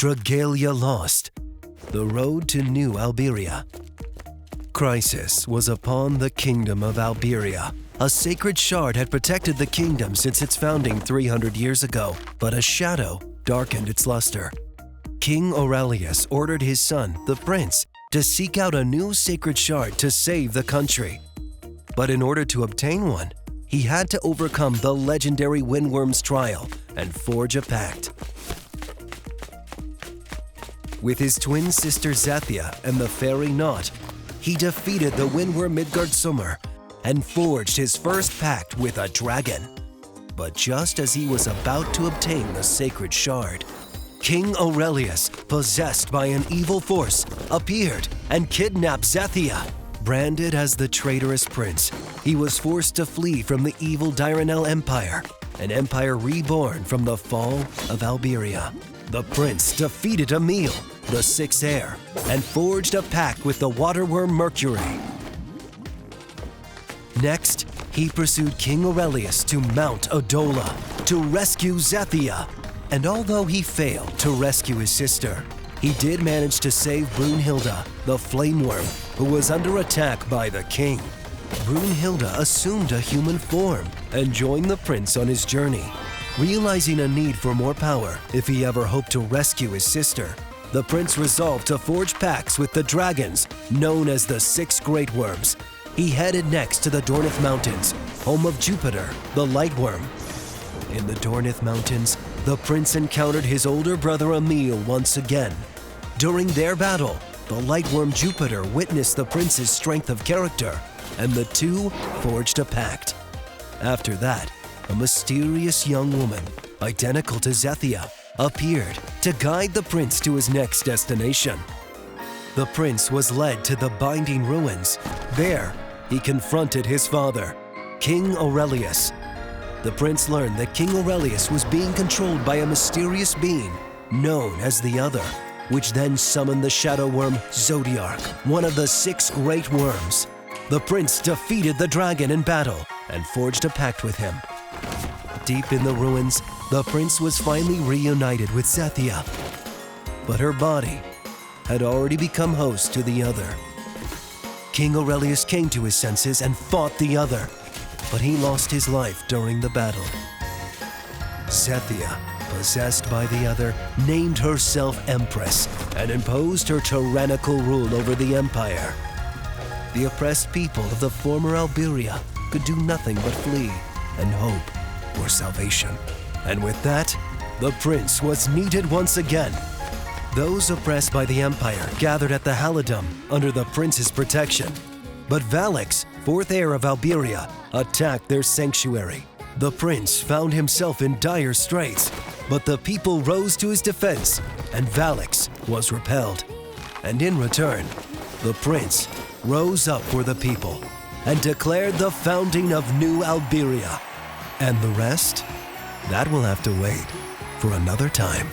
Dragalia lost. The road to New Alberia. Crisis was upon the kingdom of Alberia. A sacred shard had protected the kingdom since its founding 300 years ago, but a shadow darkened its luster. King Aurelius ordered his son, the prince, to seek out a new sacred shard to save the country. But in order to obtain one, he had to overcome the legendary Windworm's trial and forge a pact. With his twin sister Zathia and the fairy Knot, he defeated the Windworm Midgardsormr and forged his first pact with a dragon. But just as he was about to obtain the sacred shard, King Aurelius, possessed by an evil force, appeared and kidnapped Zathia. Branded as the traitorous prince, he was forced to flee from the evil Diurnell Empire, an empire reborn from the fall of Alberia. The prince defeated Emil, the sixth heir, and forged a pact with the waterworm Mercury. Next, he pursued King Aurelius to Mount Odola to rescue Zathia. And although he failed to rescue his sister, he did manage to save Brunhilde, the flameworm, who was under attack by the king. Brunhilde assumed a human form and joined the prince on his journey. Realizing a need for more power if he ever hoped to rescue his sister, the prince resolved to forge pacts with the dragons, known as the Six Great Worms. He headed next to the Dornith Mountains, home of Jupiter, the Lightworm. In the Dornith Mountains, the prince encountered his older brother Emil once again. During their battle, the Lightworm Jupiter witnessed the prince's strength of character, and the two forged a pact. After that, a mysterious young woman, identical to Zathia, appeared to guide the prince to his next destination. The prince was led to the Binding Ruins. There, he confronted his father, King Aurelius. The prince learned that King Aurelius was being controlled by a mysterious being known as the Other, which then summoned the shadow worm Zodiark, one of the six great worms. The prince defeated the dragon in battle and forged a pact with him. Deep in the ruins, the prince was finally reunited with Zathia, but her body had already become host to the Other. King Aurelius came to his senses and fought the Other, but he lost his life during the battle. Zathia, possessed by the Other, named herself Empress and imposed her tyrannical rule over the empire. The oppressed people of the former Alberia could do nothing but flee and hope for salvation. And with that, the prince was needed once again. Those oppressed by the empire gathered at the Halidum under the prince's protection. But Valix, fourth heir of Alberia, attacked their sanctuary. The prince found himself in dire straits, but the people rose to his defense, and Valix was repelled. And in return, the prince rose up for the people and declared the founding of New Alberia. And the rest? That will have to wait for another time.